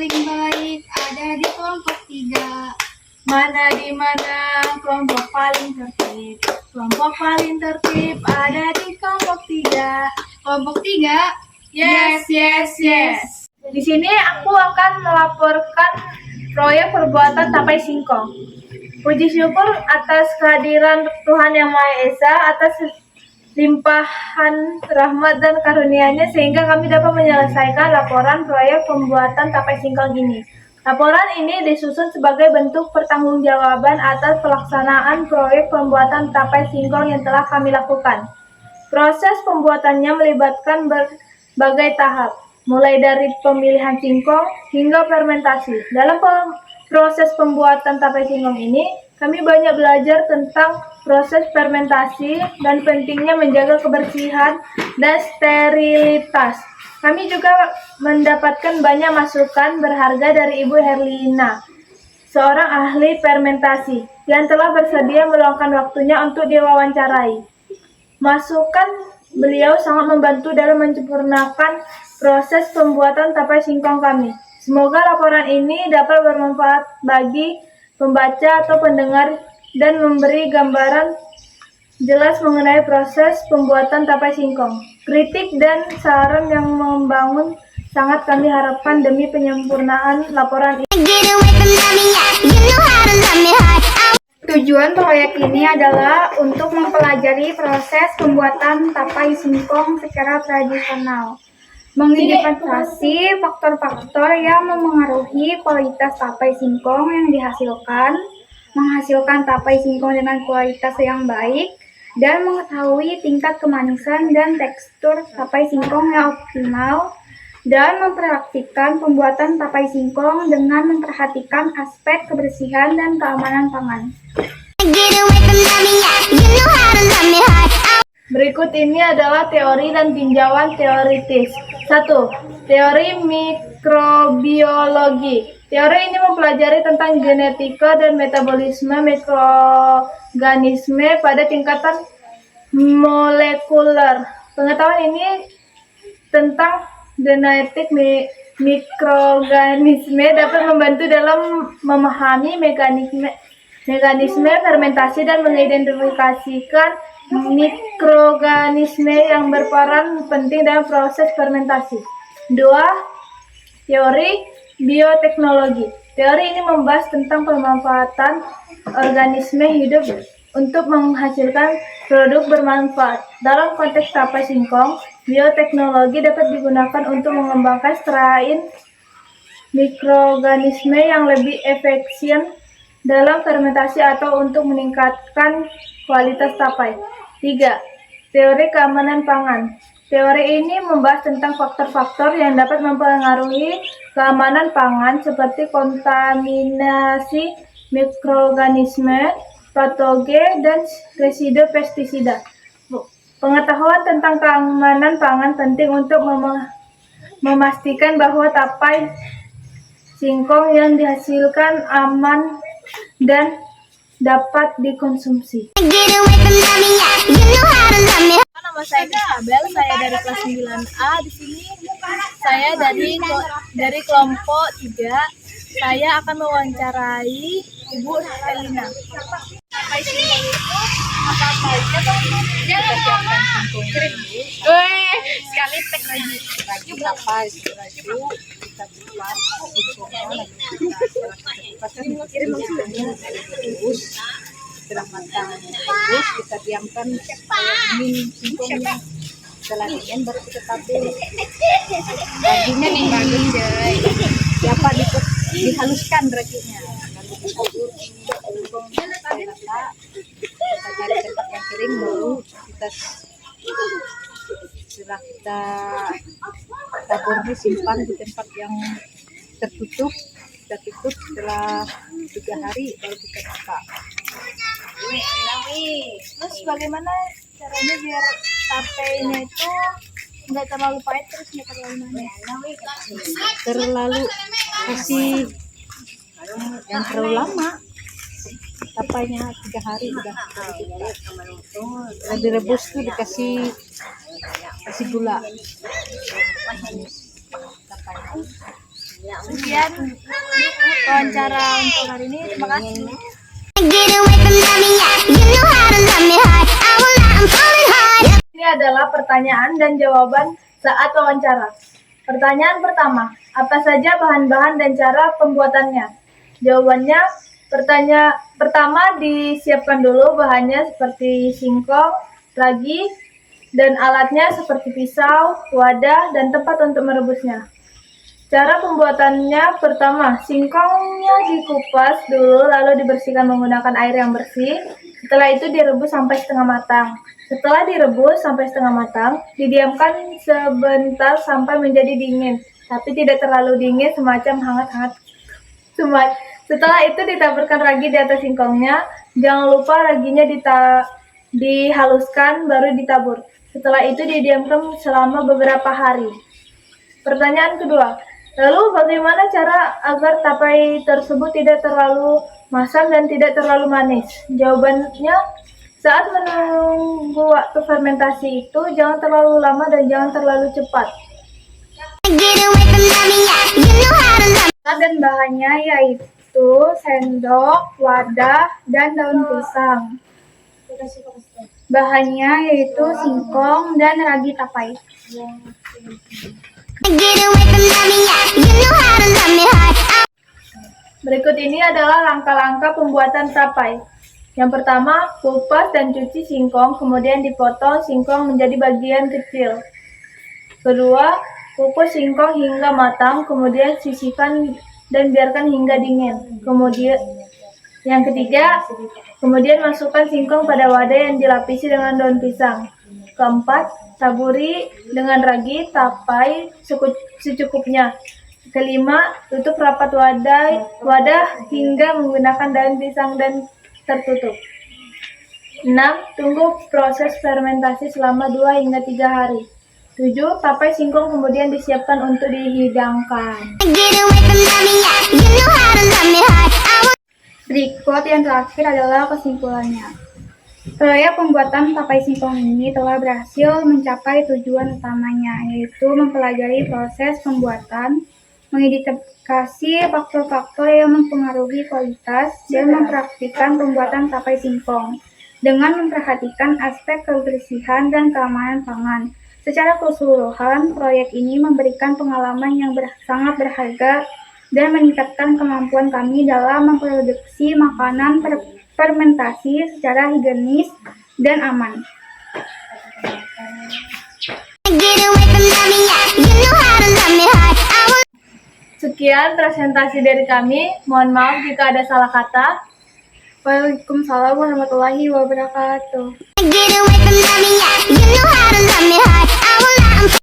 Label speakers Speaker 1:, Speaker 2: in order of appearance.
Speaker 1: paling baik ada di kelompok 3.
Speaker 2: Mana di mana kelompok paling tertib? Kelompok paling tertib ada di kelompok 3.
Speaker 1: Kelompok 3?
Speaker 2: Yes. Di sini aku akan melaporkan proyek perbuatan tapai singkong. Puji syukur atas kehadiran Tuhan Yang Maha Esa, atas limpahan rahmat dan karunia-Nya sehingga kami dapat menyelesaikan laporan proyek pembuatan tapai singkong ini. Laporan ini disusun sebagai bentuk pertanggungjawaban atas pelaksanaan proyek pembuatan tapai singkong yang telah kami lakukan. Proses pembuatannya melibatkan berbagai tahap, mulai dari pemilihan singkong hingga fermentasi. Dalam proses pembuatan tapai singkong ini, kami banyak belajar tentang proses fermentasi dan pentingnya menjaga kebersihan dan sterilitas. Kami juga mendapatkan banyak masukan berharga dari Ibu Herlina, seorang ahli fermentasi, yang telah bersedia meluangkan waktunya untuk diwawancarai. Masukan beliau sangat membantu dalam menyempurnakan proses pembuatan tapai singkong kami. Semoga laporan ini dapat bermanfaat bagi pembaca atau pendengar dan memberi gambaran jelas mengenai proses pembuatan tapai singkong. Kritik dan saran yang membangun sangat kami harapkan demi penyempurnaan laporan ini.
Speaker 1: Tujuan proyek ini adalah untuk mempelajari proses pembuatan tapai singkong secara tradisional, mengidentifikasi faktor-faktor yang memengaruhi kualitas tapai singkong yang dihasilkan, menghasilkan tapai singkong dengan kualitas yang baik, dan mengetahui tingkat kemanisan dan tekstur tapai singkong yang optimal, dan mempraktikkan pembuatan tapai singkong dengan memperhatikan aspek kebersihan dan keamanan pangan.
Speaker 2: Berikut ini adalah teori dan tinjauan teoritis. 1. Teori mikrobiologi. Teori ini mempelajari tentang genetika dan metabolisme mikroorganisme pada tingkatan molekuler. Pengetahuan ini tentang genetik mikroorganisme dapat membantu dalam memahami mekanisme fermentasi dan mengidentifikasikan mikroorganisme yang berperan penting dalam proses fermentasi. 2. Teori bioteknologi. Teori ini membahas tentang pemanfaatan organisme hidup untuk menghasilkan produk bermanfaat. Dalam konteks tapai singkong, bioteknologi dapat digunakan untuk mengembangkan strain mikroorganisme yang lebih efisien dalam fermentasi atau untuk meningkatkan kualitas tapai. 3. Teori keamanan pangan. Teori ini membahas tentang faktor-faktor yang dapat mempengaruhi keamanan pangan seperti kontaminasi mikroorganisme, patogen, dan residu pestisida. Pengetahuan tentang keamanan pangan penting untuk memastikan bahwa tapai singkong yang dihasilkan aman dan dapat dikonsumsi. Nama saya Isabel, saya dari kelas 9A. Di sini saya dari kelompok 3. Saya akan mewawancarai Ibu Helena. Tapai singkong itu apa aja, Bang? Kita siapkan singkong dulu. Sekali tek lagi tapai itu kita buat singkongnya kirim terus setelah matang terus kita diamkan dingin singkongnya. Setelah dingin baru kita tabur. Raginya nih bagus coy. Siapa dihaluskan raginya. Lalu ditabur singkongnya sampai rata. Kita cari tempat yang kering baru kita setelah kita tabur simpan di tempat yang tertutup. Kita tutup setelah 3 hari baru kita buka. Terus bagaimana caranya biar tapainya itu nggak terlalu pahit terus nggak terlalu manis? Terlalu kasih yang terlalu lama. Tapainya 3 hari udah direbus tuh dikasih gula. Tapainya Sekian wawancara untuk hari ini. Terima kasih.
Speaker 3: Get away from me, yeah. You know how to love me hard. I will not, I'm falling hard.
Speaker 2: Ini adalah pertanyaan dan jawaban saat wawancara. Pertanyaan pertama, apa saja bahan-bahan dan cara pembuatannya? Jawabannya, pertama disiapkan dulu bahannya seperti singkong, ragi, dan alatnya seperti pisau, wadah, dan tempat untuk merebusnya. Cara pembuatannya pertama, singkongnya dikupas dulu lalu dibersihkan menggunakan air yang bersih. Setelah itu direbus sampai setengah matang. Setelah direbus sampai setengah matang, didiamkan sebentar sampai menjadi dingin, tapi tidak terlalu dingin semacam hangat-hangat. Setelah itu ditaburkan ragi di atas singkongnya. Jangan lupa raginya dihaluskan baru ditabur. Setelah itu didiamkan selama beberapa hari. Pertanyaan kedua, lalu bagaimana cara agar tapai tersebut tidak terlalu masam dan tidak terlalu manis? Jawabannya, saat menunggu waktu fermentasi itu jangan terlalu lama dan jangan terlalu cepat.
Speaker 3: Get away from me, yeah. You know how to love me.
Speaker 1: Dan bahannya yaitu sendok, wadah, dan daun pisang. Bahannya yaitu singkong dan ragi tapai.
Speaker 3: Get away from me, yeah. You know how to love me hard.
Speaker 2: Berikut ini adalah langkah-langkah pembuatan tapai. Yang pertama, kupas dan cuci singkong, kemudian dipotong singkong menjadi bagian kecil. Kedua, kukus singkong hingga matang, kemudian sisihkan dan biarkan hingga dingin. Yang ketiga, kemudian masukkan singkong pada wadah yang dilapisi dengan daun pisang. Keempat, taburi dengan ragi tapai secukupnya. Kelima, tutup rapat wadah hingga menggunakan daun pisang dan tertutup. 6. Tunggu proses fermentasi selama 2 hingga 3 hari. 7. Tapai singkong kemudian disiapkan untuk dihidangkan.
Speaker 3: Get away from me, yeah. You know how to love me hard. I will.
Speaker 1: Berikut yang terakhir adalah kesimpulannya. Proyek pembuatan tapai singkong ini telah berhasil mencapai tujuan utamanya, yaitu mempelajari proses pembuatan, mengidentifikasi faktor-faktor yang mempengaruhi kualitas, dan mempraktikkan pembuatan tapai singkong dengan memperhatikan aspek kebersihan dan keamanan pangan. Secara keseluruhan, proyek ini memberikan pengalaman yang sangat berharga dan meningkatkan kemampuan kami dalam memproduksi makanan fermentasi secara higienis dan aman.
Speaker 3: Get away from me, yeah. You know how to love me hard. I will.
Speaker 2: Sekian presentasi dari kami. Mohon maaf jika ada salah kata.
Speaker 1: Waalaikumsalam warahmatullahi wabarakatuh.
Speaker 3: Get away from me, yeah. You know how to love me hard.